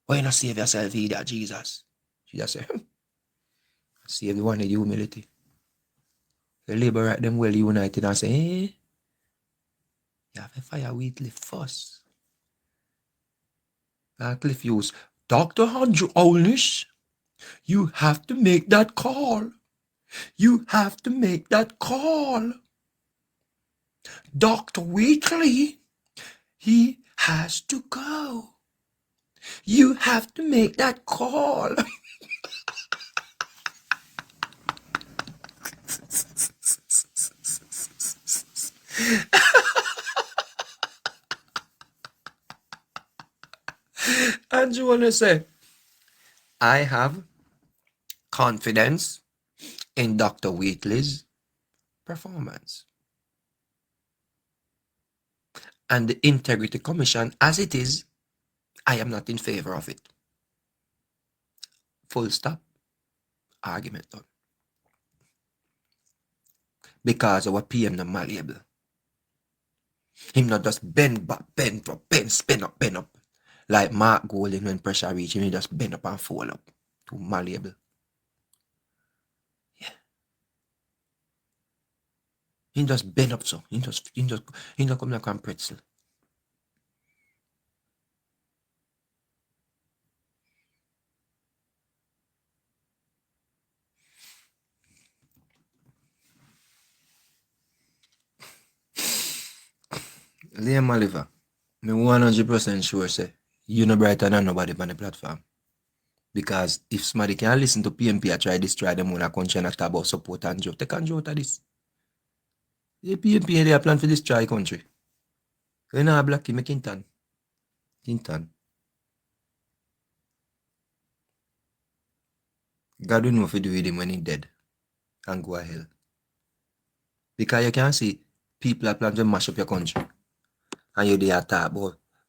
Why not save yourself either, Jesus? Jesus said, save the one with humility. The labor right them well united and say, eh, you have to fire Wheatley first. Cliff Hughes, Dr. Andrew Ownish, you have to make that call. You have to make that call. Dr. Wheatley, he has to go. You have to make that call. And you want to say, I have confidence in Dr. Wheatley's performance. And the Integrity Commission, as it is, I am not in favor of it. Full stop. Argument done. Because our PM not malleable. Him not just bend back, bend up, bend, spin up, bend up. Like Mark Golding when pressure reach him, he just bend up and fall up. Too malleable. Yeah. He just bend up so. He just come like a pretzel. Liam Oliver, me 100% sure say, you no brighter than nobody on the platform. Because if somebody can listen to PNP and try destroy them on a country and talk about support and joke, they can't joke at this. The PNP, they are plan for destroy country. You know, black make Kintan. God will know if you do with him when he's dead and go to hell. Because you can see people are planning to mash up your country. And you there talk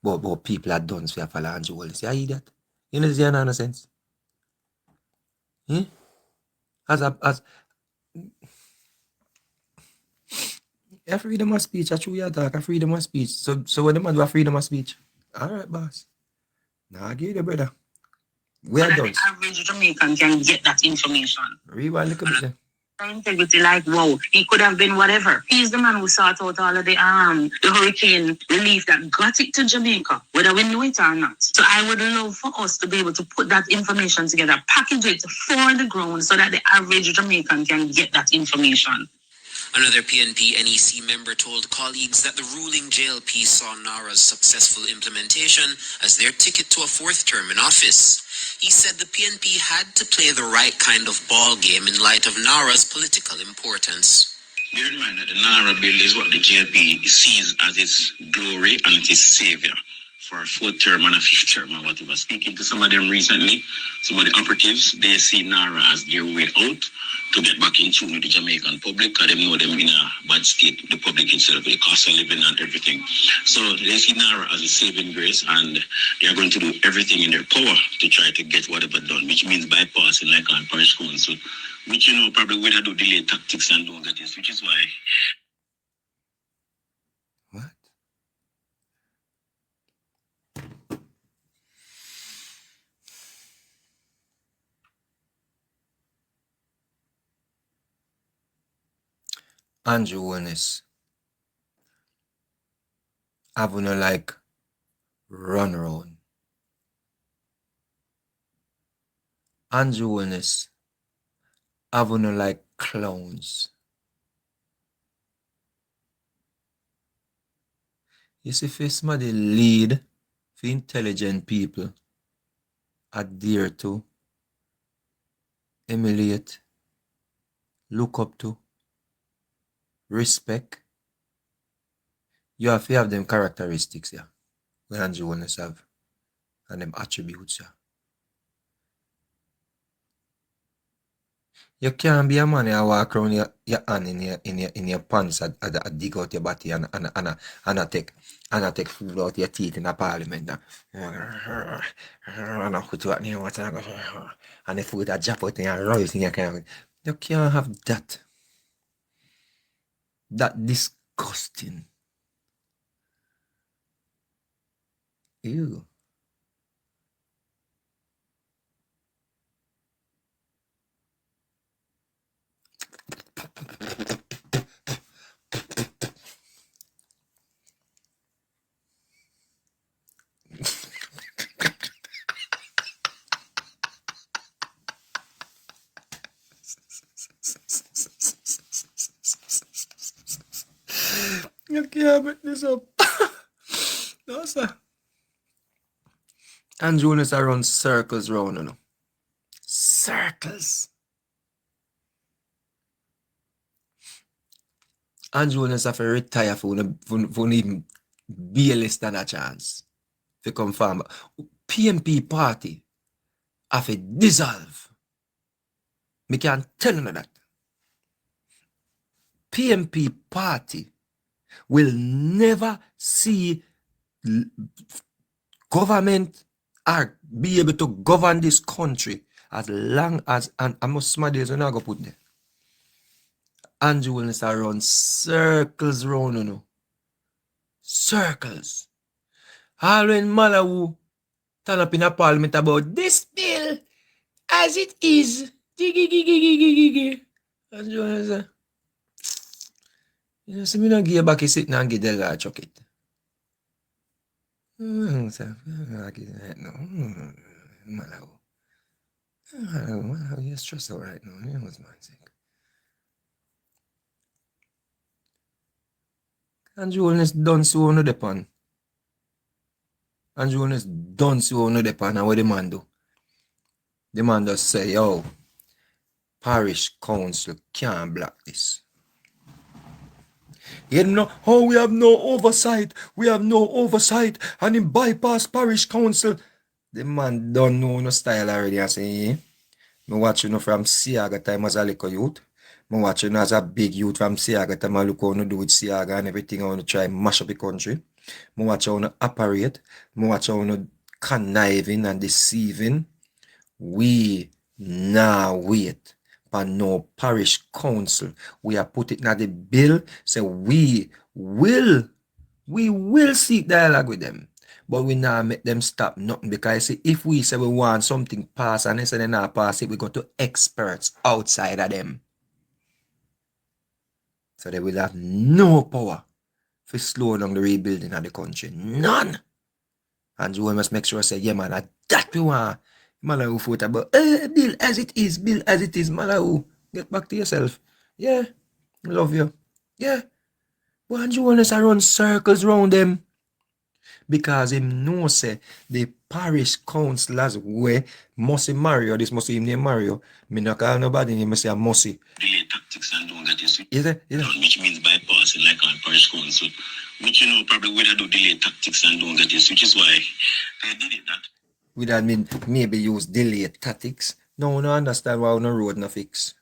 about people are done for your follow and you see, I hear that. You know, this is nonsense. Hmm? As a freedom of speech, I true you talk, a freedom of speech. So what the man do a freedom of speech? Alright, boss. Nah, I give you, brother. We are done. The average Jamaican can get that information. Rewind a little bit there. Integrity, like, wow, he could have been whatever. He's the man who sought out all of the hurricane relief that got it to Jamaica, whether we know it or not. So I would love for us to be able to put that information together, package it for the ground so that the average Jamaican can get that information. Another PNP NEC member told colleagues that the ruling JLP saw Nara's successful implementation as their ticket to a fourth term in office. He said the PNP had to play the right kind of ball game in light of Nara's political importance. Bear in mind that the Nara bill is what the JLP sees as its glory and its savior for a fourth term and a fifth term or whatever. Speaking to some of them recently, some of the operatives, they see Nara as their way out to get back in tune with the Jamaican public, because they know them in a bad state, the public itself, the cost of living and everything. So they see Nara as a saving grace, and they are going to do everything in their power to try to get whatever done, which means bypassing like on parish council, which, you know, probably would do delay tactics and don't get this, which is why. What? Andrew Willis. I wouldn't like run around. Andrew Willis. I wouldn't like clowns. You see, if somebody lead for intelligent people, adhere to, emulate, look up to, respect, you have to have them characteristics, yeah. When Andrew Willis have, and them attributes, yeah. You can't be a man and walk around your hand in your pants and dig out your body and take food out your teeth in a parliament. And the food that drop out in your royals in your kind of, you can't have that. That disgusting. Ew. You can't make this up. No, sir. And Jonas are run circles round, you know. Circles. And Jonas have to retire for even be less than a chance. To confirm. PNP party have to dissolve. Me can't tell you that. PNP party will never see government or be able to govern this country as long as, and I must smart days when I go put there. Andrew will start run circles round, you know. Circles. All when Malawu turn up in a parliament about this bill as it is. Andrew will say, you know, see me not give back, he sitting and get the guy chuck it. Malawu. You're stressed out right now. You know what's my thing. Andrew Holness done so on the pan. Andrew Holness done so on the pan. And what the man do? The man just say, yo, parish council can't block this. You know, oh, we have no oversight. We have no oversight. And he bypass parish council. The man don't know no style already. I say, yeah. Me watch you know from Siaga time as a little youth. Me watch you know as a big youth from Siaga time I look how you do with Siaga and everything. I want to try mash up the country. Me watch how you operate. Me watch how you conniving and deceiving. We now wait for no parish council. We are put it in the bill. So we will seek dialogue with them. But we now make them stop nothing because see, if we say we want something pass and they say they not pass it, we go to experts outside of them. So they will have no power to slow down the rebuilding of the country. None. And you must make sure say, yeah man, that we want. Malawu foot about bill as it is, Malawu. Get back to yourself. Yeah. Love you. Yeah. But Andrew Holness run circles round them. Because him know say the parish councillors way Mossy Mario, this Mossy him name Mario. Me not call nobody name say a Mossy. Delay tactics and doing that is which means bypassing like on parish council. Which you know probably whether do delay tactics and doing that is which is why they did it that. Would that mean maybe use delay tactics? No, no understand why no road no fix.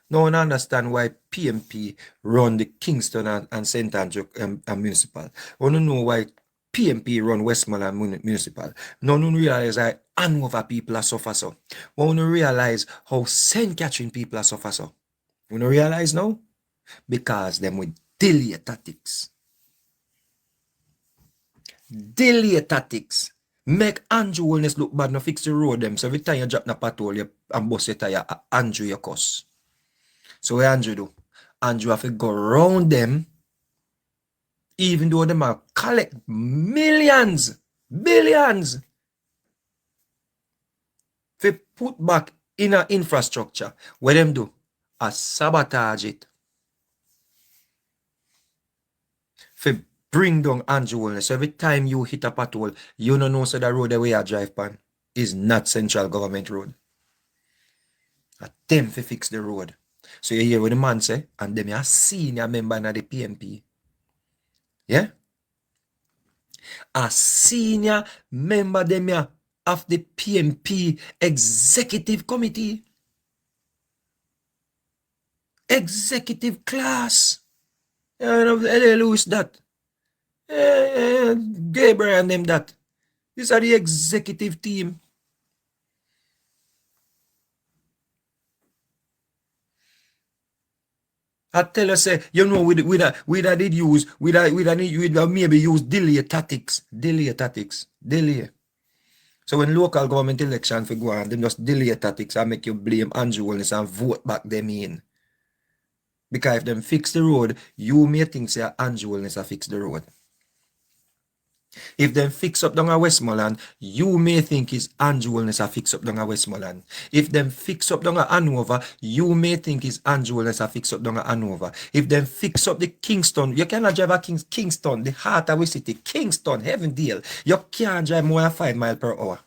No one understand why PNP run the Kingston and St. Andrew and municipal. We don't know why PNP run Westmoreland municipal. No one realize that Hanover people are suffer so. We don't realize how St. Catherine people are suffer so. We don't realize now? Because them with delay tactics. Delay tactics. Make Andrew Holness look bad, no fix the road them. So every time you drop na patrol you, and bust your tire, Andrew your cuss. So what Andrew do? Andrew have to go around them, even though them are collect millions, billions, to put back in a infrastructure. What them do? A sabotage it. For bring down Andrew Holness. So every time you hit a patrol, you don't know so the road the way I drive pan is not central government road. Attempt to fix the road. So you hear what the man say, and them are senior member in the PNP. Yeah? A senior member them of the PNP executive committee. Executive class. Lewis that. Gabriel and them that. These are the executive team. I tell you, say, you know, we maybe use delay tactics. Delay. So when local government election for go on, them just delay tactics and make you blame Andrew Holness and vote back them in. Because if them fix the road, you may think say Andrew Holness fix the road. If them fix up down a Westmoreland, you may think it's Andrew Wellness a fix up down a Westmoreland. If them fix up down a Hanover, you may think it's Andrew Wellness a fix up down a Hanover. If them fix up the Kingston, you cannot drive a Kingston, the heart of the city, Kingston, Heavendale. You can't drive more than 5 miles per hour.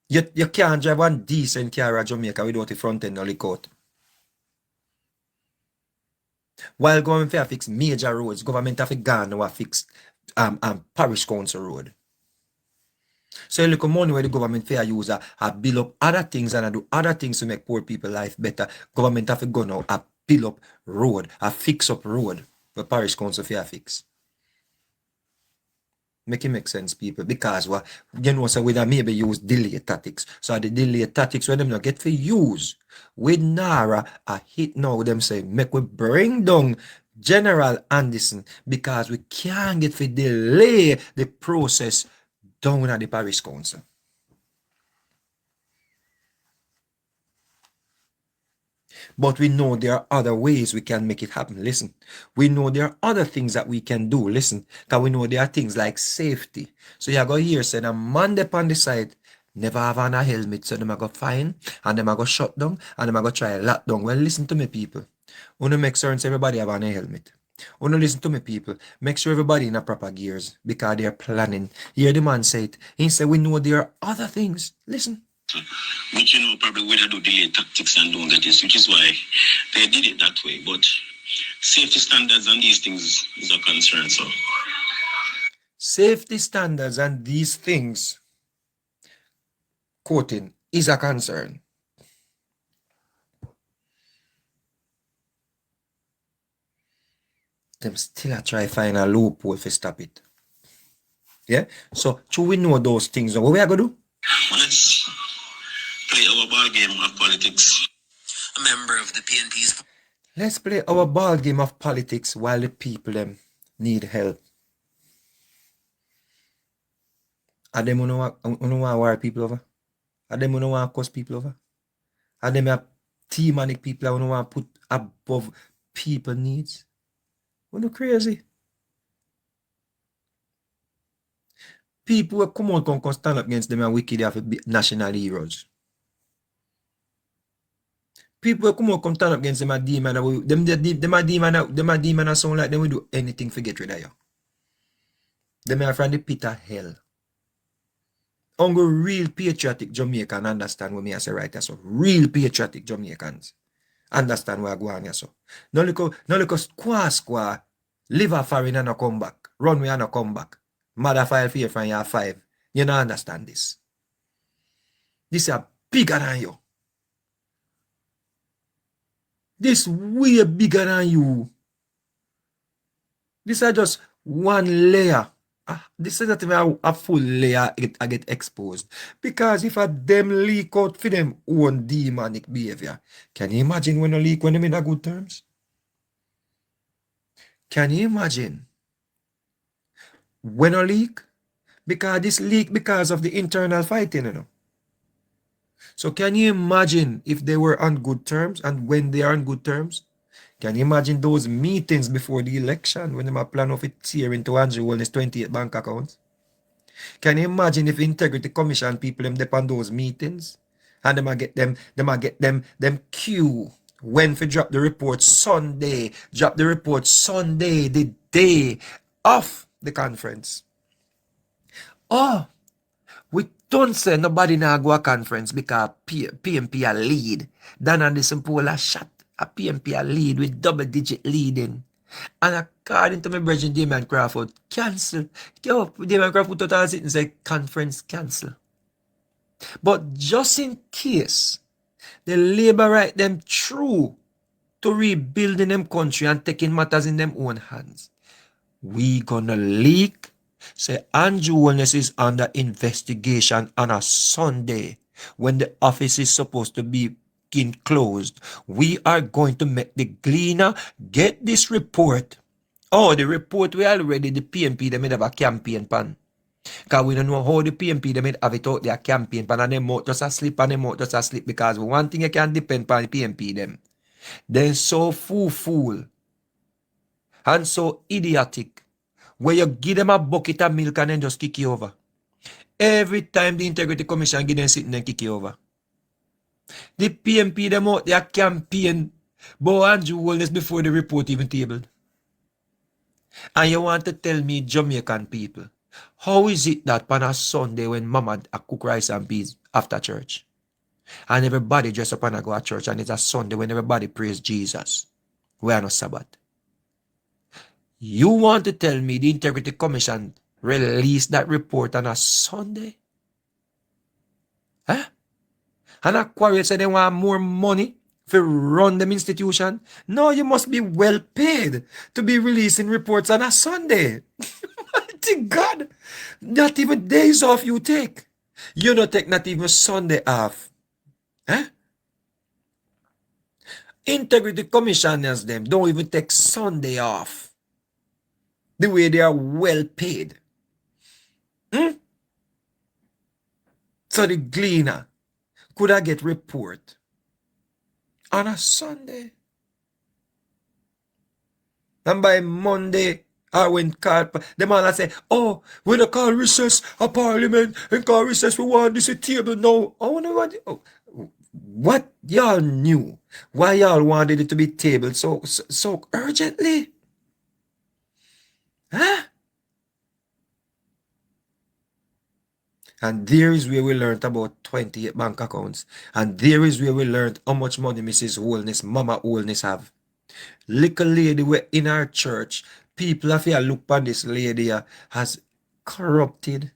You can't drive one decent car at Jamaica without the front end or the coat. While government have fix major roads, government have gone now fix parish council road. So you look at money where the government fair use build up other things and do other things to make poor people life better. Government have to go now build up road, fix up road where parish council fair fix. Make it make sense, people, because you know, so we maybe use delay tactics. So the delay tactics when them not get for use with Nara a hit now them say make we bring down General Anderson because we can't get for delay the process down at the parish council. But we know there are other ways we can make it happen. Listen, we know there are other things that we can do. Listen, because we know there are things like safety. So you go here, say, a man up on the side, never have on a helmet, so them are go fine, and them are go shut down, and them are go try lock down. Well, listen to me, people. Wanna make sure everybody have on a helmet. Wanna listen to me, people. Make sure everybody in a proper gears, because they're planning. Hear the man say it. He said, we know there are other things. Listen. Which, you know, probably would do delay tactics and don't get this, which is why they did it that way. But safety standards and these things is a concern, so. Safety standards and these things, quoting, is a concern. Them still try find a loophole to stop it. Yeah? So, should we know those things? What we are going to do? Well, let's play our ball game of politics. A member of the PNP's... Let's play our ball game of politics while the people them need help. Are them who want to war people over? Are them who want to cause people over? Are them a demonic people who want to put above people needs? What no crazy? People who come out and stand up against them and wicked have to be national heroes. People who come out and stand up against them are demon. Them are demon sound like them will do anything to get rid of you. Them are from the pit of hell. Only real patriotic Jamaican understand what me I say right so. Real patriotic Jamaicans understand where I go on so. No look squaw, live a foreign and no come back. Run we and no come back. Mother file fear from your 5. You don't understand this. This is bigger than you. This way bigger than you. This is just one layer. This is not even a full layer I get exposed. Because if a them leak out for them own demonic behavior, can you imagine when a leak when them in a good terms? Can you imagine? When a leak? Because this leak because of the internal fighting, you know. So can you imagine if they were on good terms and when they are on good terms? Can you imagine those meetings before the election when they are plan of it tearing to Andrew Wellness 28 bank accounts? Can you imagine if Integrity Commission people them depend on those meetings and them queue when for drop the report Sunday, the day of the conference. Oh, we don't say nobody now go a conference because PNP a lead. Dan and the simple a shot. A PNP a lead with double-digit leading. And according to my brother Damien Crawford, cancel. Damien Crawford put out and say conference cancel. But just in case the Labour right them through to rebuilding them country and taking matters in them own hands, we gonna leak. Say Andrew Wellness is under investigation on a Sunday when the office is supposed to be closed. We are going to make the Gleaner get this report. Oh, the report we already, the PNP, they made have a campaign pan. Because we don't know how the PNP, they made have it out their campaign pan and them out just asleep and them out just asleep because one thing you can depend on the PNP them. They're so fool and so idiotic. where you give them a bucket of milk and then just kick you over. Every time the Integrity Commission give them sitting and kick you over. The PNP them out their campaign about Andrew Wellness before the report even tabled. And you want to tell me, Jamaican people, how is it that on a Sunday when mama cook rice and peas after church, and everybody dress up and go to church, and it's a Sunday when everybody praise Jesus, we are no Sabbath? You want to tell me the Integrity Commission released that report on a Sunday? Huh? And a quarrel said they want more money to run them institution? No, you must be well paid to be releasing reports on a Sunday. Mighty God, not even days off you take. You don't take not even Sunday off. Huh? Integrity Commissioners them don't even take Sunday off. The way they are well paid. So the gleaner could I get report on a Sunday? And by Monday, I went call, the man say, oh, we don't call recess a parliament and call recess, we want this a table now. I wonder what y'all knew? Why y'all wanted it to be tabled so urgently? Huh? And there is where we learned about 28 bank accounts. And there is where we learned how much money Mrs. Holness, Mama Holness have. Little lady were in our church. People have here look upon this lady as corrupted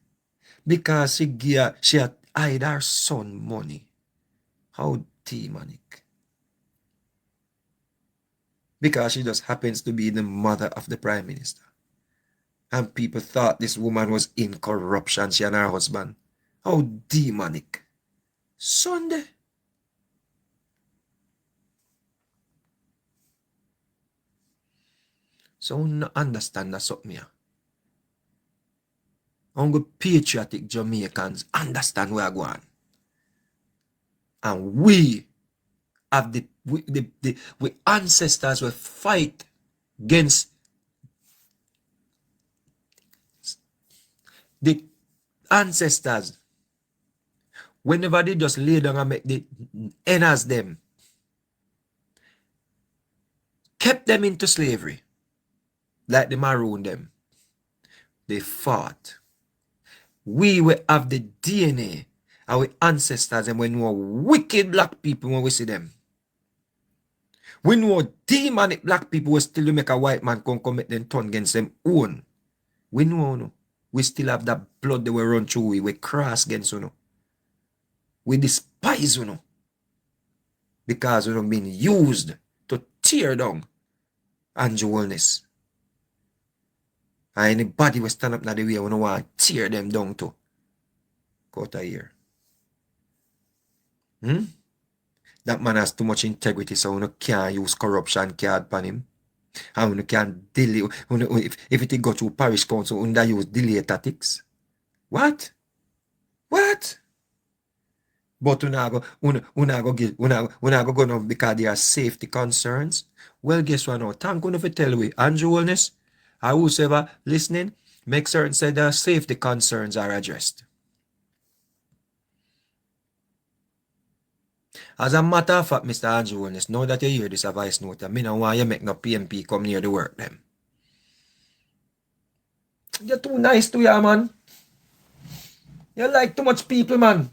because she had hide her son money. How demonic. Because she just happens to be the mother of the Prime Minister. And people thought this woman was in corruption, she and her husband. How demonic. Sunday. So I don't understand that something here. Only patriotic Jamaicans understand where I go on. And we have we ancestors will fight against the ancestors. Whenever they just lay down and make the enas them, kept them into slavery, like they maroon them. They fought. We will have the DNA, our ancestors, and we know wicked black people when we see them. We know demonic black people will still make a white man come make them turn against them own. We know, no. We still have that blood that we run through. We cross against you. We despise you. Because we have been used to tear down Andrew Wellness. And anybody will stand up in the way we don't want to tear them down to. Cut a ear. That man has too much integrity, so we can't use corruption card upon him. And we can't delay. If it go to parish council, we use delay tactics. What? What? But we not go now because there are safety concerns. Well, guess what now? Thank you for telling we, Andrew Wellness, or whosoever listening, make certain that the safety concerns are addressed. As a matter of fact, Mr. Andrew Wellness, now that you hear this voice note, I don't want you make no PNP come near the work them. You're too nice to you, man. You like too much people, man.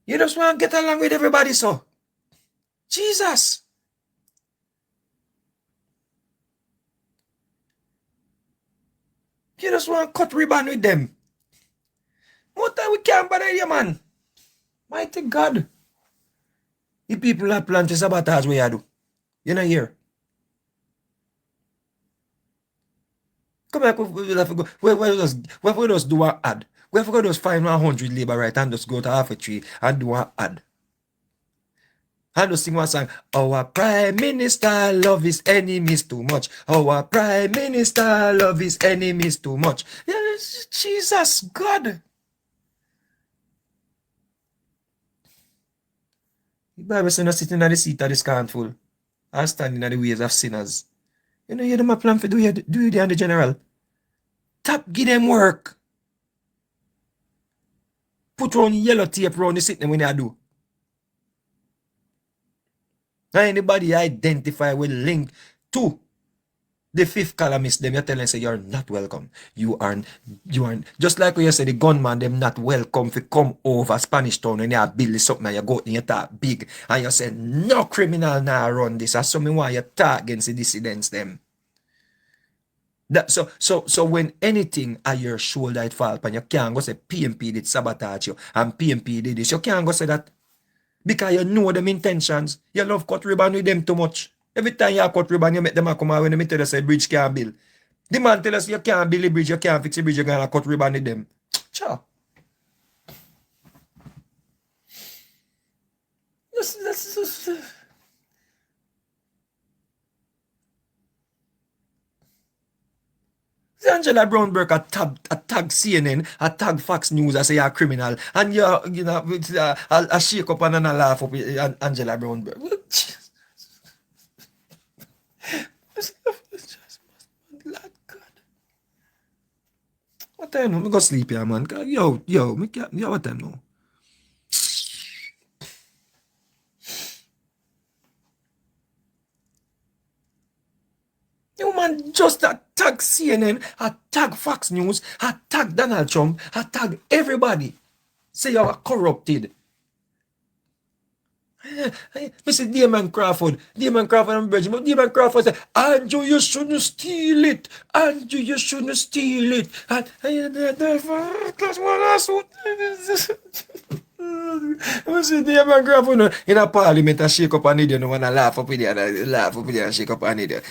You just want to get along with everybody, so. Jesus. You just want to cut ribbon with them. What time we can't bother you, man? Mighty God. The people that plant sabotage what you do. You know here. Come here, we have to go. We just do an ad. We have to go just find 100 labor right and just go to half a tree and do an ad. And just sing one song. Our Prime Minister love his enemies too much. Our Prime Minister love his enemies too much. Yes, Jesus, God. The Bible says, not sitting at the seat of the scornful, or standing at the ways of sinners. You know, you them a plan for do you there on the general. Tap, give them work. Put on yellow tape around the sitting when you do. Now anybody identify with link to the fifth columnist, them you tell them say you're not welcome. You aren't just like when you say the gunman, them not welcome to come over Spanish Town and you build something and you go and you talk big and you say no criminal now run this. That's something why you talk against the dissidents them. That so when anything at your shoulder it fall upon you can't go say PNP did sabotage you and PNP did this. You can't go say that because you know them intentions. You love cut ribbon with them too much. Every time you cut ribbon, you make them come out when they tell us a bridge can't build. The man tell us you can't build a bridge, you can't fix a bridge, you're gonna cut ribbon with them. Ciao. Angela Brown Burke tag CNN, tag Fox News, I say you're a criminal, and you know, I shake up and I laugh up with Angela Brown Burke. What time now? I go sleep here, man. Yo, what time now? You man just attack CNN, attack Fox News, attack Donald Trump, attack everybody. Say you're corrupted. Mr. Damon Crawford and Virgin, but Damon Crawford said, Andrew, you shouldn't steal it. Andrew, you shouldn't steal it. And class one lawsuit. Mr. Damon Crawford in a parliament and shake up an idiot and laugh up with you and shake up an idiot.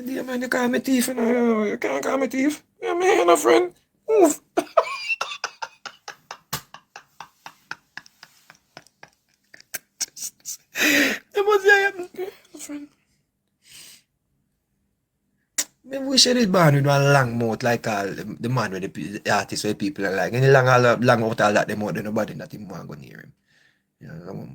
Damon, you call me thief, you can't call me thief. You're my friend. Move. Friend. I wish I did born with one long mouth like all the man with the artist where people are like. Any long mouth all that, them out, nobody not even want to go near him. You know,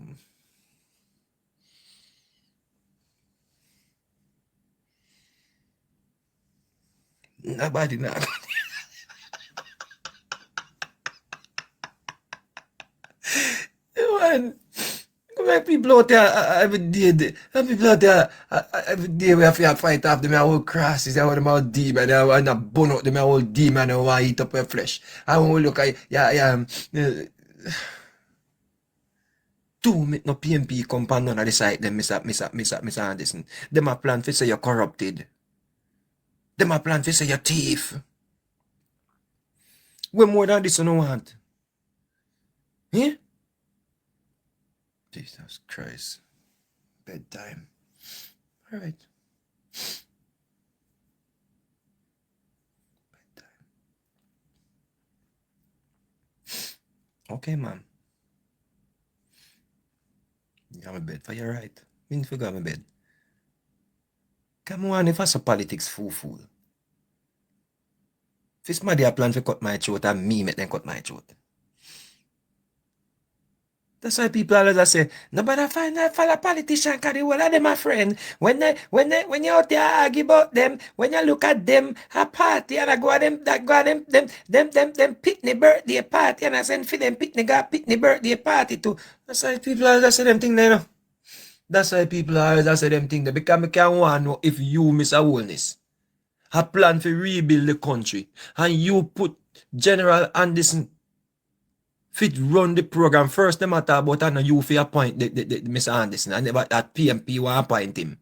nobody not. Man. Like people out there every day, every day we have to fight off them whole crosses, they want them all demon, they want to burn out them whole demon, they want to eat up their flesh. I want to look at, two no PNP come on none of the side, them Mr. Anderson. Them a plan to say you're corrupted. Them a plan to say you're thief. We more than this you don't want. Eh? Jesus Christ. Bedtime. All right. Bedtime. Okay, man. You got my bed for your right. Mean if you got my bed. Come on, if I saw politics fool. If it's my day plan to cut my throat and me make them cut my throat. That's why people always say, nobody find that follow politician because the whole of them are friend. When you out there argue about them, when you look at them a party and I go at them picnic birthday party and I send for them picnic birthday party too. That's why people always say them thing there, you know. That's why people always say them thing there. Because I can't want to know if you miss a wholeness. A plan to rebuild the country and you put General Anderson fit run the program first. Them matter about and you fi appoint the Mr. Anderson and that PNP want appoint him.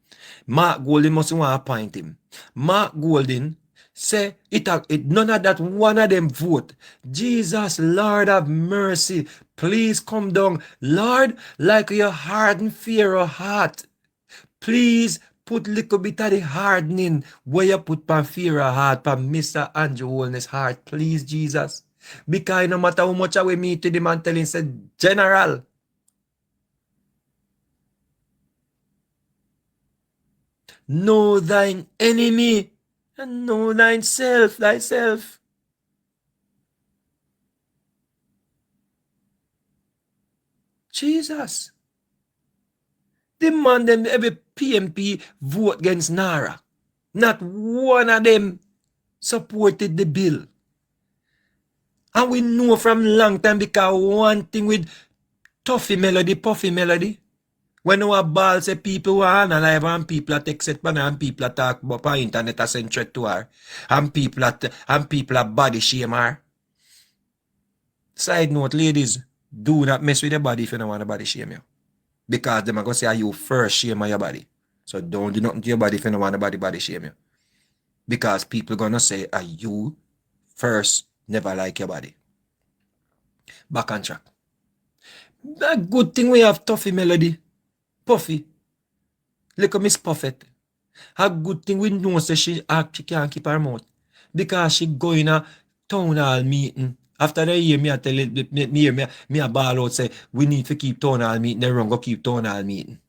Mark Golding must want appoint him. Mark Golding say it none of that one of them vote. Jesus, Lord have mercy. Please come down. Lord, like your hardened Pharaoh heart. Please put little bit of the hardening where you put pan Pharaoh heart, pan Mr. Andrew Holness heart. Please, Jesus. Because no matter how much I will meet to the man telling said, General, know thine enemy and know thyself. Jesus. The man them every PNP vote against Nara. Not one of them supported the bill. And we know from long time because one thing with Puffy Melody, when our ball say people who are alive and people are text it and people are talk about the internet as send threat to her and people are body shame her. Side note, ladies, do not mess with your body if you don't want to body shame you. Because them are going to say, are you first shame your body? So don't do nothing to your body if you don't want to body shame you. Because people are going to say, are you first never like your body? Back on track. A good thing we have Puffy Melody. Puffy. Look at Miss Puffet. A good thing we know say she can't keep her mouth. Because she go in a town hall meeting. After the year, me I tell it, me a ball out say, we need to keep town hall meeting, then run go keep town hall meeting.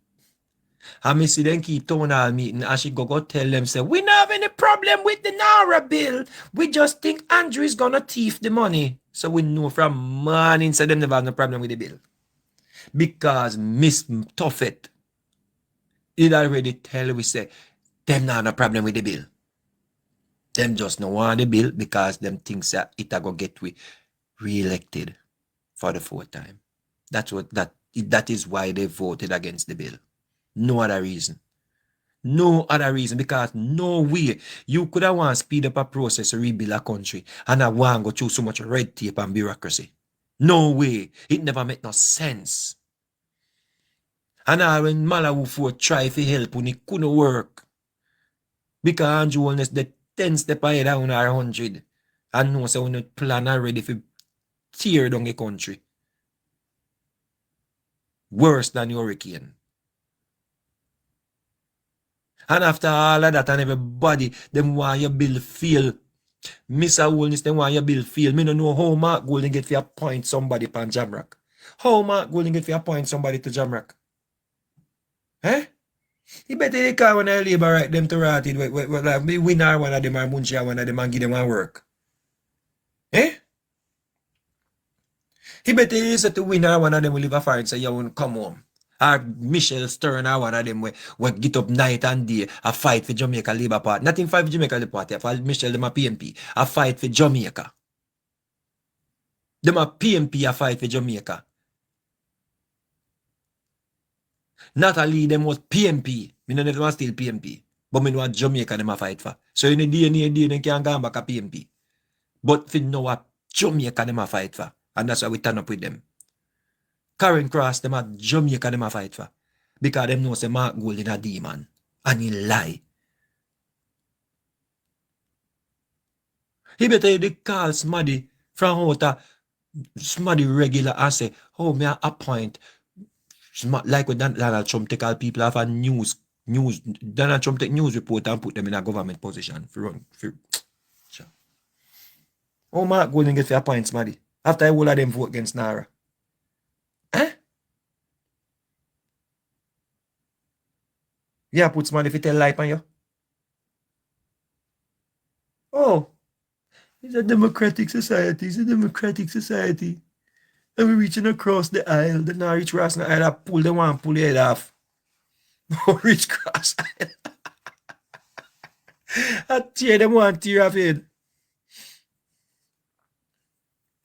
And me see them keep town hall meeting, and she go tell them, say, we don't have any problem with the Nara bill. We just think Andrew is gonna thief the money. So we know from morning, say them never have no problem with the bill. Because Miss Tuffet, it already tell we say, them not have no problem with the bill. Them just no want the bill because them thinks that it a go get we re-elected for the fourth time. That is why they voted against the bill. No other reason. No other reason, because no way you could have want to speed up a process to rebuild a country and I want to go through so much red tape and bureaucracy. No way. It never make no sense. And when Malawu try to help when it couldn't work. Because Andrew Holness the 10 step ahead of 100 and know so when the plan already for tear down the country. Worse than hurricane. And after all of that and everybody, them want your bill fail. Mr. Holness, them want your bill fail. Me don't know how Mark Golden get to appoint somebody pan Jamrock. How Mark Golden get to appoint somebody to Jamrock? Eh? He better they call one of the labor right them to rat it. Like me winner one of them or MunchieB one of them and give them one work. Eh? He better they say to winner one of them will live a fire and say you won't come home. Or Michelle Stern or one of them will get up night and day a fight for Jamaica Labour Party. Not in fight for Jamaica Labour Party, for Michelle them a PNP. A fight for Jamaica. Them a PNP a fight for Jamaica. Natalie them was PNP. Me know them was still PNP. But me know what Jamaica them a fight for. So in the day them can't go back a PNP. But for know what Jamaica them a fight for. And that's why we turn up with them. Karen Cross them at Jamaica them a fight for. Because them know say Mark Golden a demon. And he lie. He better they call Smaddy from out a Smaddy regular and say, oh, me a appoint. Like when Donald Trump take all people off a news, Donald Trump take news report and put them in a government position. Oh, Mark Golden get for appoint Smaddy. After all of them vote against Nara. Eh? Yeah, put Smaddy if you tell lie on you. Oh, it's a democratic society. It's a democratic society. And we're reaching across the aisle. The now reach across the aisle. I pull the one, pull the head off. Reach across the aisle. I tear them one, tear off head.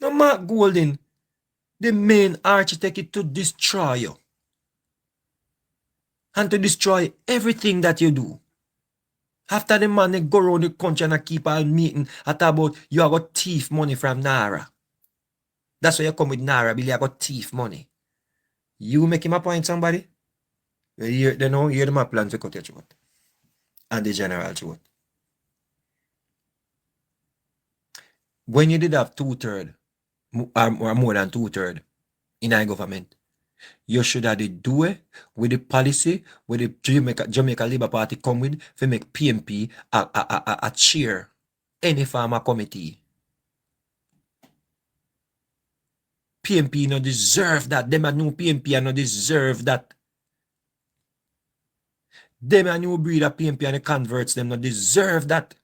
Now, Mark Golden, the main architect is to destroy you. And to destroy everything that you do. After the man, they go around the country and keep on meeting at about you have got thief money from Nara. That's why you come with Nara, Billy, I got thief money. You make him appoint somebody? They know you're the man plan to cut your throat. And the general throat. When you did have 2/3 or more than 2/3 in our government, you should have do it with the policy with the Jamaica Labour Party come with to make PNP a chair any farmer committee. PNP no deserve that. Them a new PNP no deserve that. Them a new breed of PNP and the converts them no deserve that.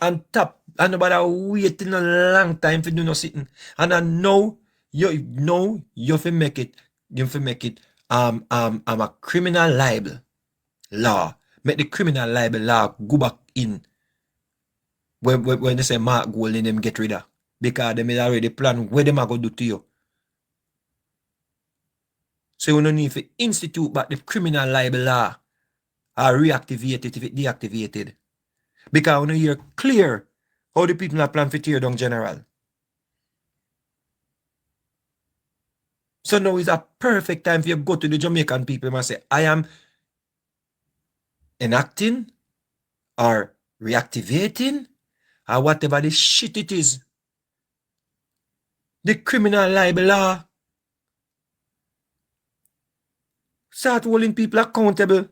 and top, and nobody waiting a long time for do no sitting. And I know you fi make it, a criminal libel law. Make the criminal libel law go back in when they say Mark Gold and them get rid of. Because they made already plan what them are going to do to you. So you don't need to institute back the criminal libel law or reactivate it if it deactivated. Because when you hear clear how the people are plan to tear down general. So now is a perfect time for you to go to the Jamaican people and say, I am enacting or reactivating or whatever the shit it is. The criminal libel law. Start holding people accountable.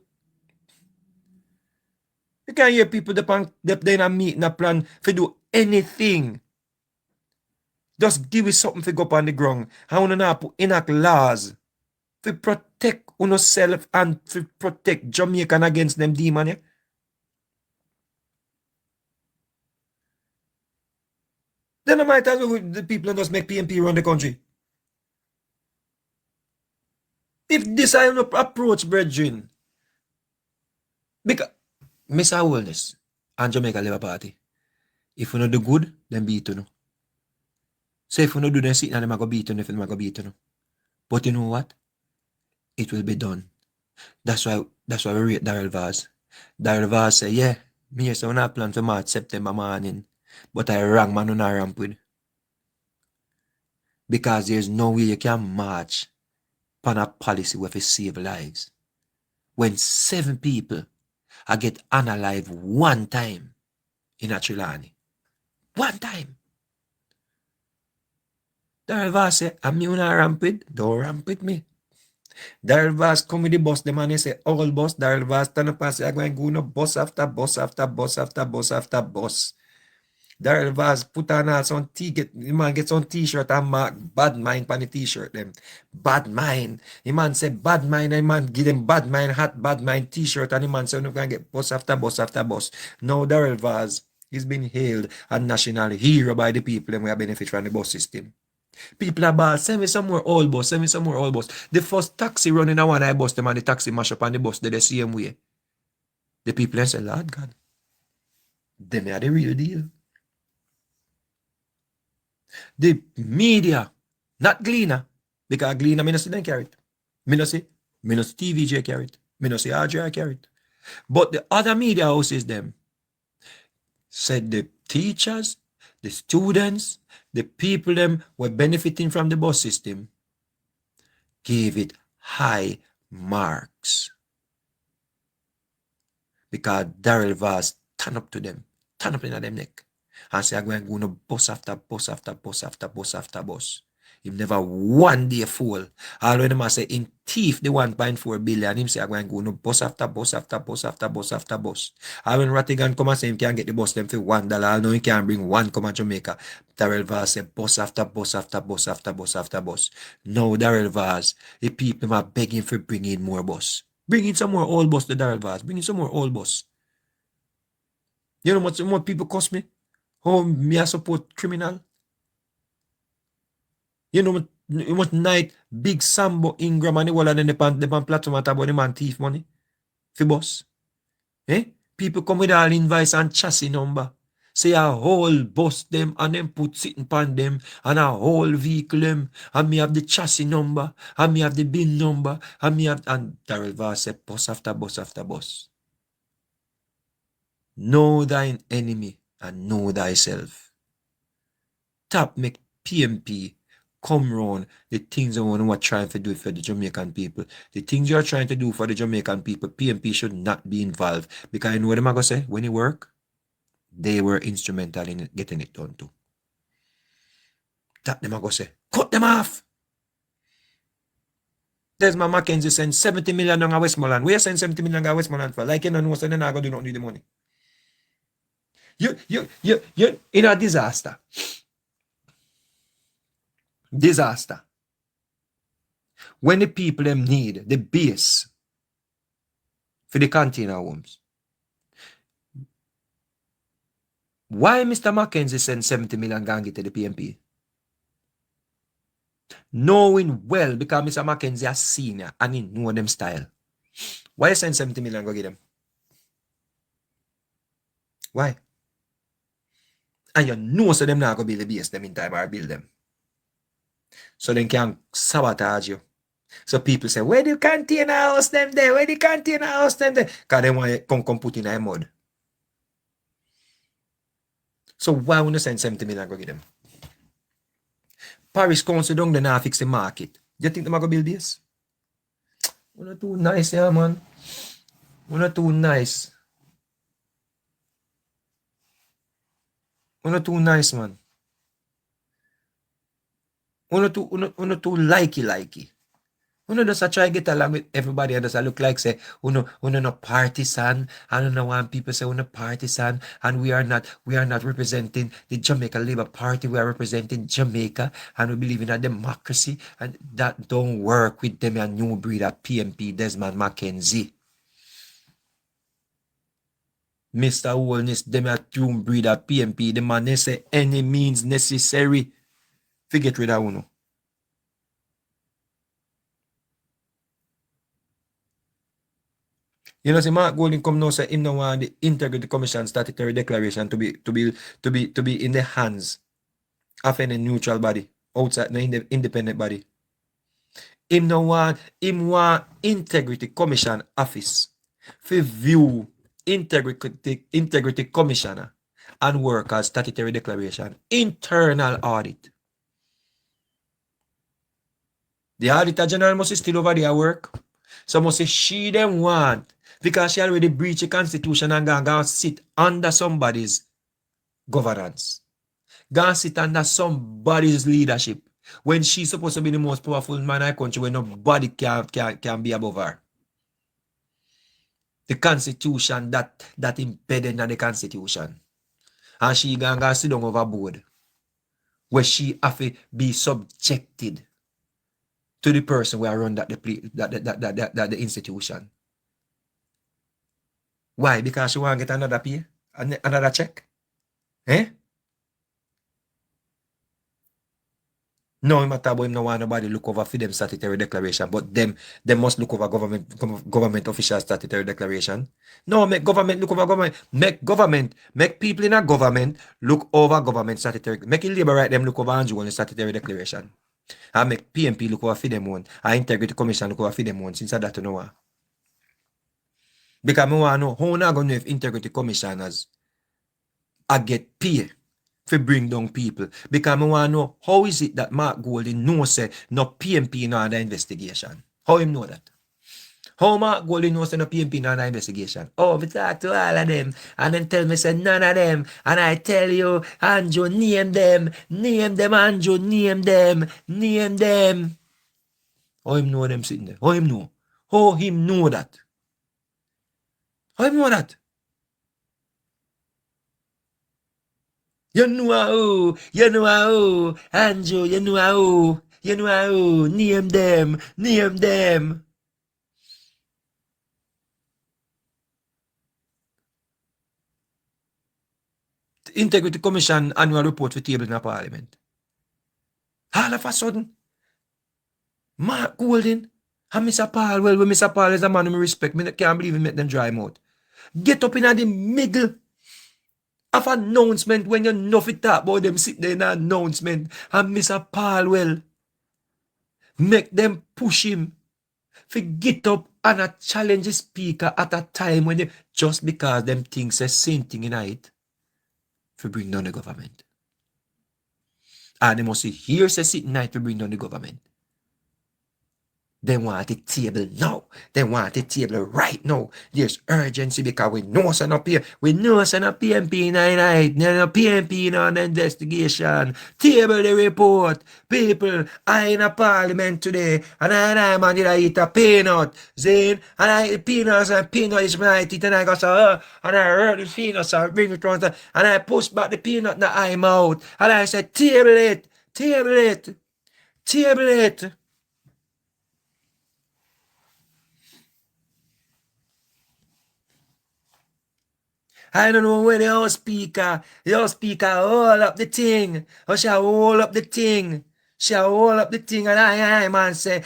You can't hear people they're in a meeting a plan to do anything. Just give us something to go up on the ground. I want to enact laws to protect yourself and to protect Jamaican against them demon. Yeah? Then I might as well the people just make PNP run the country. If this I no approach, brethren, because Mr. Wellness and Jamaica Labour Party, if you not do good, then beat you. So if you not do then sit and them go beat you, if them go beat you. But you know what? It will be done. That's why we rate Daryl Vaz. Daryl Vaz say, yeah, me say when I plan for March, September morning, but I wrong man on a ramp with. Because there's no way you can march on a policy where to save lives. When 7 people I get unalive one time in a Trelawney. One time. Daryl Vaz say, I'm me on a ramp with, don't ramp with me. Daryl Vaz come with the bus, the man say, all bus, Daryl Vaz stand up and say, I'm going to go no bus after bus after bus after bus after bus. Daryl Vaz put on some the man get some t-shirt and mark bad mind on the t-shirt them. Bad mind. The man say bad mind, and the man give them bad mind hat, bad mind t-shirt, and the man say, no can get bus after bus after bus. Now Daryl Vaz is been hailed a national hero by the people and we have benefit from the bus system. People are bad, send me somewhere all bus, send me somewhere all bus. The first taxi running a one I bus them and the taxi mash up on the bus, they the same way. The people say, Lord God, them are the real deal. The media, not Gleaner, because Gleaner, me no see them carry it. Me no see TVJ carry it. Me no see RJR carry it. But the other media houses them said the teachers, the students, the people them were benefiting from the bus system gave it high marks. Because Daryl Vaz turn up to them, turn up in them neck. And say, I'm going to go no bus after bus after bus after bus after bus. Him never one day fool. All when him say, in thief the 1.4 billion, him say, I'm going to go no bus after bus after bus after bus after bus. And when Rattigan come and say, him can't get the bus them for $1, I know he can't bring one come to Jamaica. Daryl Vaz say, bus after bus after bus after bus after bus. No, Daryl Vaz, the people are begging for bringing in more bus. Bring in some more old bus to Daryl Vaz. Bring in some more old bus. You know what people cost me? How me I support criminal? You know what night big Sambo Ingram and the wall and then the pan platform at about the man thief money? For boss. Eh? People come with all invoice and chassis number. Say a whole bus them and then put sitting pan them and a whole vehicle them and me have the chassis number and me have the bin number and me have and Daryl Vaz say bus after bus after bus. Know thine enemy and know thyself. Tap make PNP come round the things I want to trying to do for the Jamaican people. The things you're trying to do for the Jamaican people, PNP should not be involved. Because you know what I'm going to say? When you work, they were instrumental in getting it done too. That them going to say, cut them off. There's my Mackenzie send 70 million on Westmoreland. Where you send 70 million on Westmoreland for? Like you know, so then I go do not need the money. You in a disaster. Disaster. When the people them need the base for the container homes, Why Mr. Mackenzie send 70 million gangi to the PNP? Knowing well, because Mr. Mackenzie is senior and he know them style. Why send 70 million go get them? Why? And you know so them not going to build the base them in time or build them. So they can sabotage you. So people say, where do you container house them there? Where do you container house them there? Because they want to come put in a mud. So why would you send 70 million go get them? Paris Council don't they not fix the market. You think they're going to build this? We're not too nice, yeah, man. We're not too nice. We're not too nice, man. We're not too likey. Uno just a try get along with everybody and just a look like say uno no partisan and uno want people say uno partisan and we are not representing the Jamaica Labour Party, we are representing Jamaica and we believe in a democracy, and that don't work with them a new breed of PNP Desmond Mackenzie. Mr. Holness, them a new breed of PNP, the man they say any means necessary to get rid of uno. You know, see, Mark Golding come now say him no want the Integrity Commission statutory declaration to be in the hands of any neutral body outside the independent body. Him want Integrity Commission office for view Integrity Commissioner and workers statutory declaration internal audit. The Auditor General must still over there work. So must say she them want, because she already breached the constitution and gonna sit under somebody's governance. Gonna sit under somebody's leadership. When she's supposed to be the most powerful man in the country, where nobody can be above her. The constitution that embedded in the constitution. And she gonna sit down overboard. Where she have to be subjected to the person who run the institution. Why? Because she want to get another pay? Another check? Eh? No matter about him no want nobody look over for them statutory declaration, but them must look over government official statutory declaration. No, make government look over government. Make people in a government look over government statutory. Make it labor right them look over Andrew on the statutory declaration. And make PNP look over for them one. And Integrity Commission look over for them one. Since that to know. Because I want to know how not going to know if Integrity Commissioners I get paid for bring down people. Because I want to know how is it that Mark Golding knows say no PNP in the investigation. How him know that? How Mark Golding knows say no PNP in the investigation? Oh, we talk to all of them and then tell me say none of them. And I tell you, Andrew, name them, Andrew, name them. How him know them sitting there? How him know? How him know that? How him know that? You know how, Andrew, you know how, name them. The Integrity Commission annual report for table in the Parliament. All of a sudden, Mark Golding and Mr. Paul, well, when Mr. Paul is a man who me respect, me can't believe he make them dry mouth. Get up in the middle of announcement when you know it talk about them sit there in an announcement and Mr. Palwell make them push him to get up and a challenge the speaker at a time when they, just because them things the same thing in it to bring down the government. And they must see here say sitting night to bring down the government. They want the table now. They want the table right now. There's urgency because we know it's not here. We know it's not PNP night. No PNP on the investigation. Table the report. People, I in a parliament today and I man did I eat a peanut. Zane, and I eat peanuts and peanut is my teeth and I got so and I heard the peanuts and bring it around and I push back the peanut in the eye mouth and I said table it. I don't know where the house speaker hold up the thing. Or she hold up the thing. She hold up the thing, and I man say,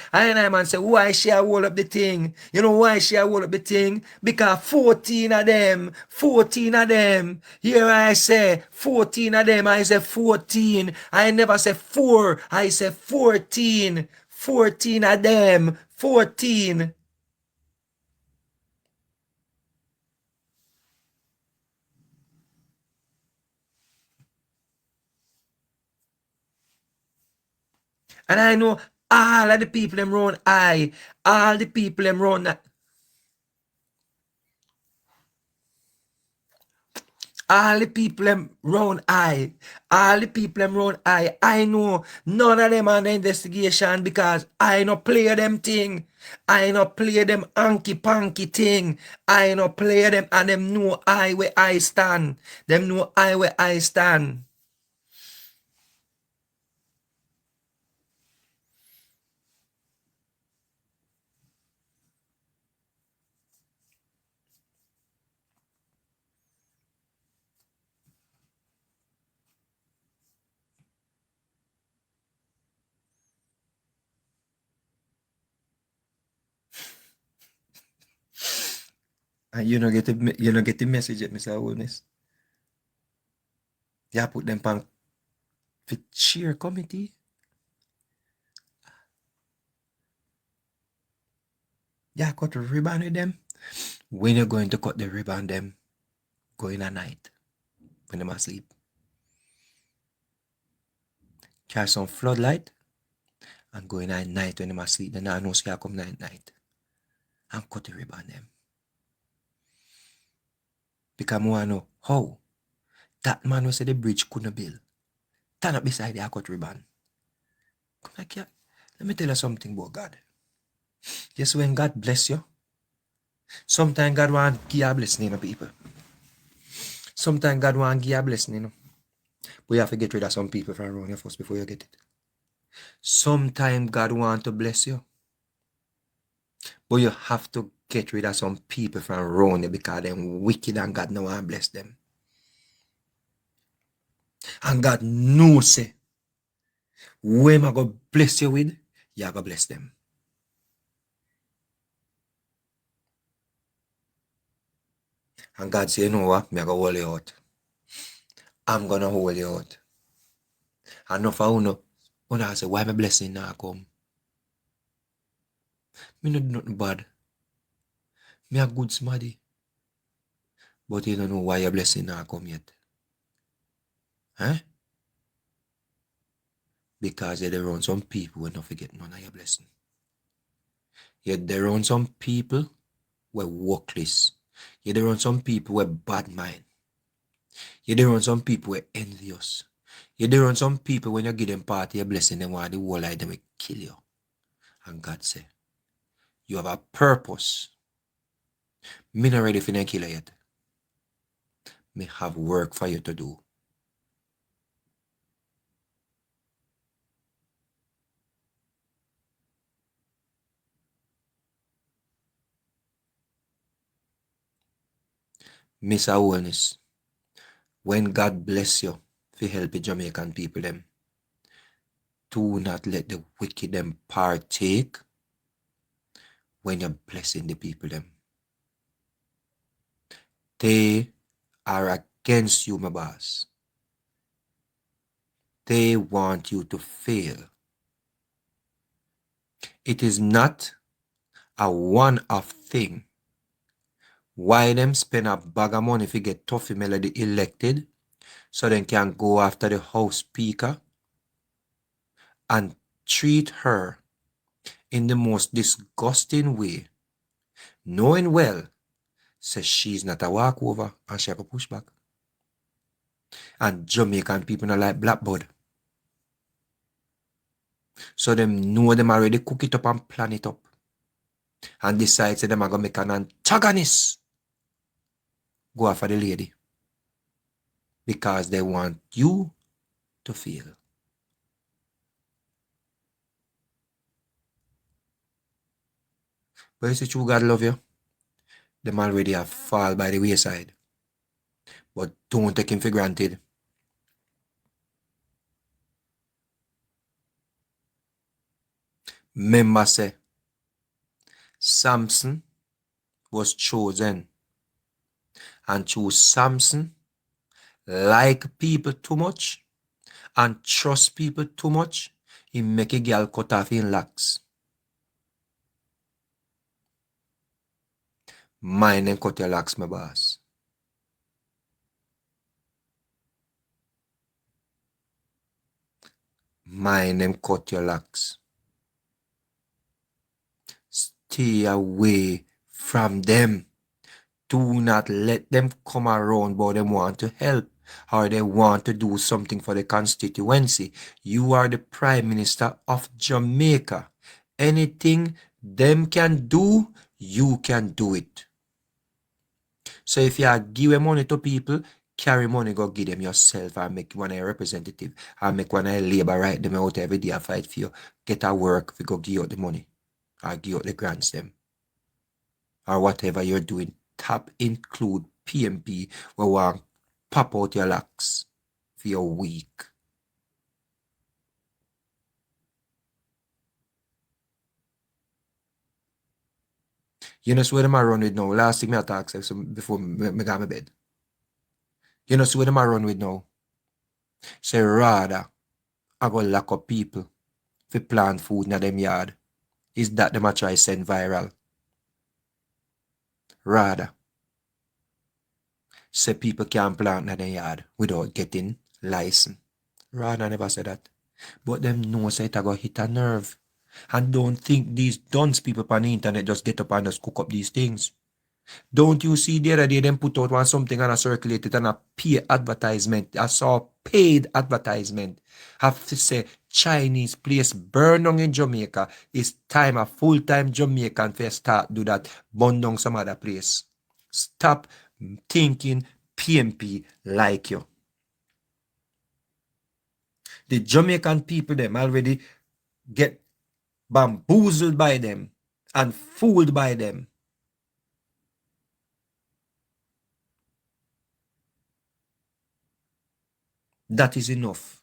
why she hold up the thing? You know why she hold up the thing? Because 14 of them, 14 of them. Here I say 14 of them. I say 14. I never say 4. I say 14. 14 of them. 14. And I know all of the people them round I, all the people them round that, all the people them round all the people them round I know none of them on the investigation because I no play them thing. I no play them hanky panky thing. I no play them and them know I where I stand. Them know I where I stand. And you know get the message yet, Mr. Holness. You put them on the chair committee. You cut the ribbon with them. When you're going to cut the ribbon, them go in at night when them asleep. Carry some floodlight and go in at night when them asleep. Then I know see I come at night and cut the ribbon them. Because I want to know how that man who said the bridge couldn't build. Turn up beside the cut ribbon. Come here, let me tell you something about God. Yes, when God bless you, sometimes God want to give you a blessing, you know, people. Sometimes God want to give you a blessing, you know. But you have to get rid of some people from around you first before you get it. Sometimes God want to bless you. But you have to get rid of some people from around you because they're wicked and God no want to bless them. And God knows say, when I go bless you with, you go bless them. And God say, you know what? Me go hold you out. I'm gonna hold you out. And no for uno, I say, why my blessing now come? Me not do nothing bad. Me a good smarty. But you don't know why your blessing now come yet. Huh? Because you're around some people who don't forget none of your blessing. You're around some people who are workless. You're around some people who are bad mind. You're around some people who are envious. You're around some people when you give them part of your blessing, they want the whole life them will kill you. And God say, you have a purpose. Me not ready for them kill you yet. Me have work for you to do. Mr. Awareness, when God bless you for help the Jamaican people them, do not let the wicked them partake when you're blessing the people them. They are against you, my boss. They want you to fail. It is not a one-off thing. Why them spend a bag of money if you get Toffee Melody elected so they can go after the House Speaker and treat her in the most disgusting way, knowing well, says she's not a walkover and she have a pushback. And Jamaican people not like blackboard. So them know them already cook it up and plan it up. And decide say them are gonna make an antagonist go after the lady. Because they want you to fail. But you see true God love you, them already have fall by the wayside. But don't take him for granted. Remember say, Samson was chosen. And through Samson, like people too much and trust people too much, he make a girl cut off in locks. Mine and cut your locks, my boss. Mine and cut your locks. Stay away from them. Do not let them come around but they want to help or they want to do something for the constituency. You are the Prime Minister of Jamaica. Anything them can do, you can do it. So if you give money to people, carry money, go give them yourself or make one a representative or make one a labor right them out every day and fight for you. Get a work if you go give out the money or give out the grants them. Or whatever you're doing. Tap include PNP where want pop out your locks for your week. You know where them I run with now? Last thing I talk before me go to bed. You know where them I run with now? Say rather I go lock up people for plant food in them yard. Is that them I try send viral? Rather say people can't plant in their yard without getting license. Rather never say that. But them know say it go hit a nerve. And don't think these dunce people on the internet just get up and just cook up these things. Don't you see the other day them put out one something and I circulated and a paid advertisement. I saw paid advertisement. Have to say Chinese place burn down in Jamaica. It's time a full-time Jamaican first start do that. Burn down some other place. Stop thinking PNP like you. The Jamaican people them already get bamboozled by them and fooled by them. That is enough.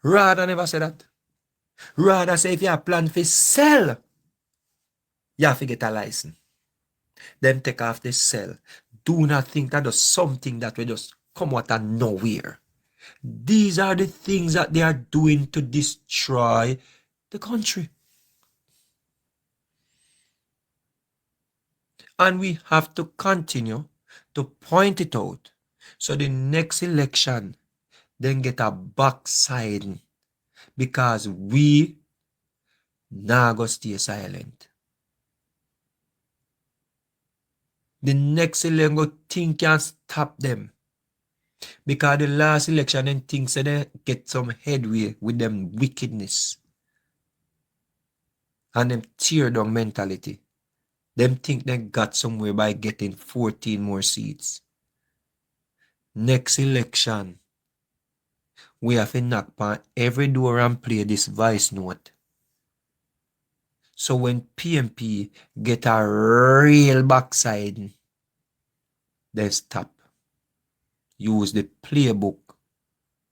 Rather never say that. Rather say if you have plan for sell, you have to get a license. Then take off the sell. Do not think that is something that will just come out of nowhere. These are the things that they are doing to destroy the country. And we have to continue to point it out. So the next election, then get a backside because we now go stay silent. The next election go think can stop them. Because the last election then think they get some headway with them wickedness. And them tear down mentality. Them think they got somewhere by getting 14 more seats. Next election, we have to knock on every door and play this voice note. So when PNP get a real backside, they stop. Use the playbook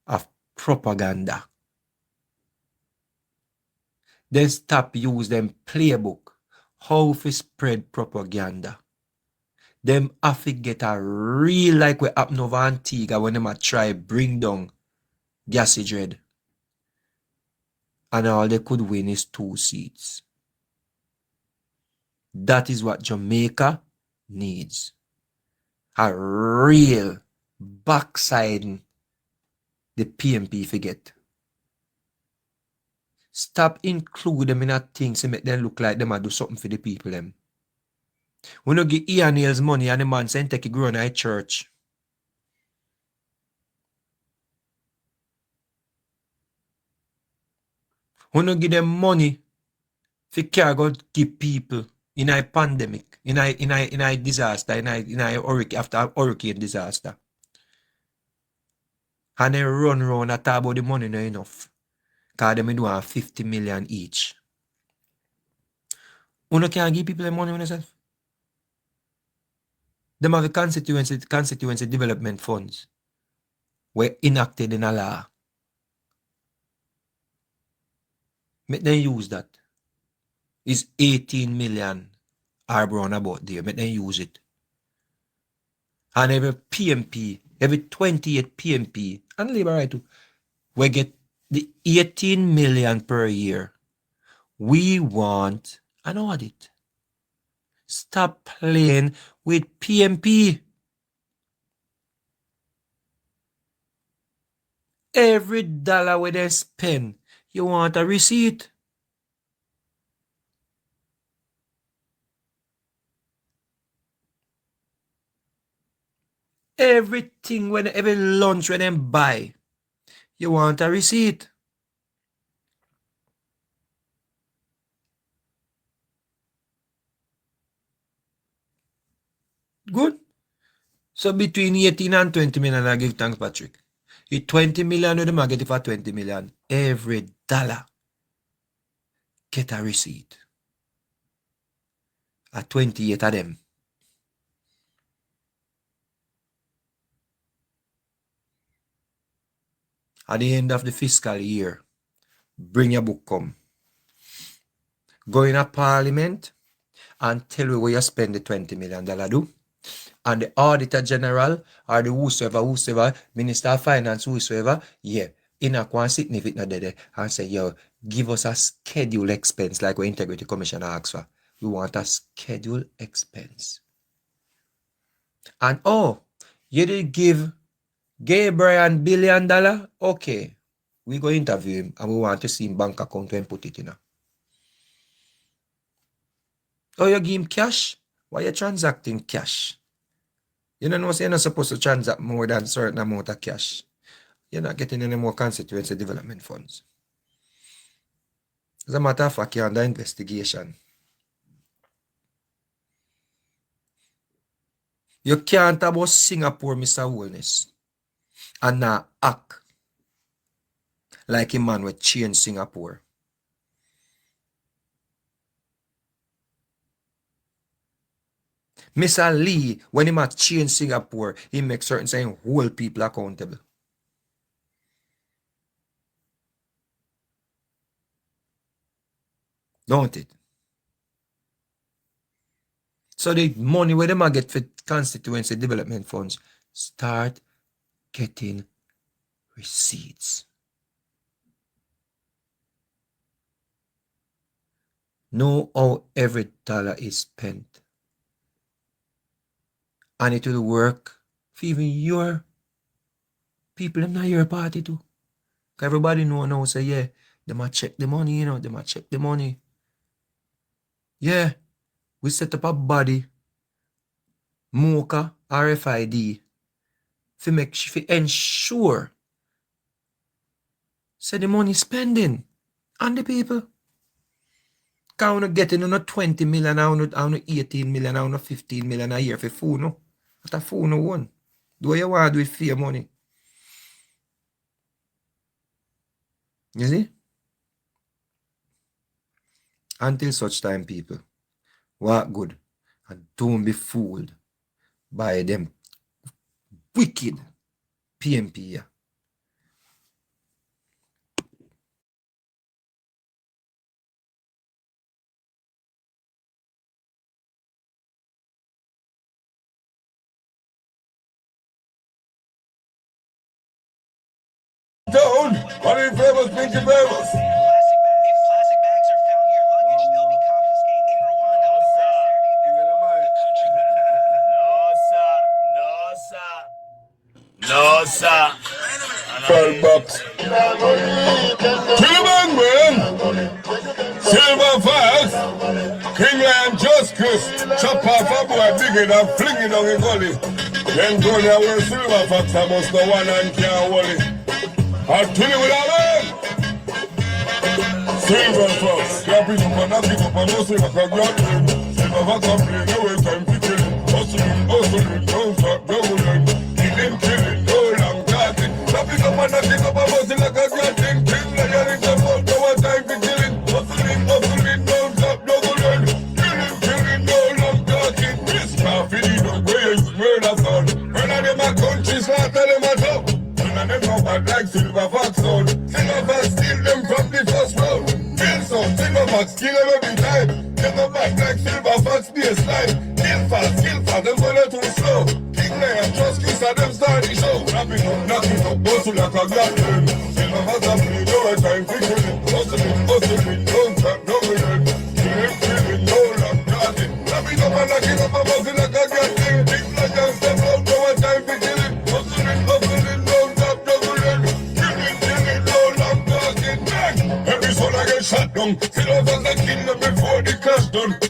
of propaganda. They stop use them playbook. How to spread propaganda. Them have to get a real like we happen over Antigua when them a try bring down Gassy Dread. And all they could win is 2 seats. That is what Jamaica needs. A real backside the PNP forget. Stop include them in a things to make them look like them a do something for the people them. We no give Ian Nails money and the man say take it grow in a church. We no give them money for care go give people in a pandemic, in a disaster, in a hurricane after a hurricane disaster. And they run around and talk about the money not enough. Because they do 50 million each. Uno can't give people the money on yourself. Them have the constituency development funds were enacted in a law. Make them use that. It's 18 million around about there. Make them use it. And every PNP, every 28 PNP, and Labour right too, we get the 18 million per year. We want an audit. Stop playing with PNP. Every dollar where they spend, you want a receipt. Everything, every lunch when they buy, you want a receipt. Good. So between 18 and 20 million, I give thanks, Patrick. If 20 million, you them get it for 20 million. Every dollar, get a receipt. At 28 of them. At the end of the fiscal year, bring your book come. Go in a parliament and tell me where you spend the $20 million do. And the Auditor General or the whosoever, Minister of Finance, whosoever, yeah, in a one significant there and say, yo, give us a schedule expense like what Integrity Commissioner asks for. We want a schedule expense. And you did give Gabriel $1 billion? Okay. We go interview him and we want to see him bank account and put it in. You give him cash? Why you transacting cash? You know, you're not supposed to transact more than a certain amount of cash. You're not getting any more constituency development funds. As a matter of fact, you're under investigation. You can't talk about Singapore, Mr. Wellness, and now act like a man would change Singapore. Mr. Lee, when he might change Singapore, he makes certain saying hold people accountable. Don't it? So the money where they might get for constituency development funds, start getting receipts. Know how every dollar is spent. And it will work for even your people in your party too. Because everybody know say, yeah, they might check the money, they might check the money. Yeah, we set up a body, MOCA, RFID, to ensure say the money spending on the people. Because we're not getting on 20 million, on 18 million, on 15 million a year for food, no? What a food no one. Do what you want to do with fair money. You see? Until such time, people, work good and don't be fooled by them wicked PNP here. Down, what are you famous, Pinky Famous? If plastic bags are found in your luggage, they'll be confiscated. In Rwanda, on Friday, the country. No, sir. 12 bucks. Chillabang, man. Silver Fox. King Lion Justice. Chop off a boy, dig it and fling it down the gully. Then go there where Silver Fox must the one and can't hold it. I'll tell you what I mean. Silver Fox, can't pick up and pick up and no silver can grab it. Silver Fox can play, no way time to chill. Hustling, don't stop, juggling. Killing, no long talking. Can't pick up and pick up and hustle like a grafting. King Lion in the world, no one time to chilling. Hustling, don't stop, juggling. murder fun. When I them a country slaughter them a top. When I them no bad like Silver Fox sound. Silver Fox steal them from the first round. Real sound, Silver Fox kill them every time. Them no bad like Silver Fox baseline. Kill fast, them gonna too slow. King Lion, just kiss at them start the show. Wrap it up, knock it up, bustle like a black girl. Silver Fox a play, no time for killing. Hustling, don't stop, no good. Killing, no luck, nothing. Wrap it up and knock it up, a bustle like a gas thing. Big black and step out, no time for killing. Hustling, don't stop, no good. Killing, no luck, nothing. Every son I get shot down. Silver Fox a kill them before the clash done.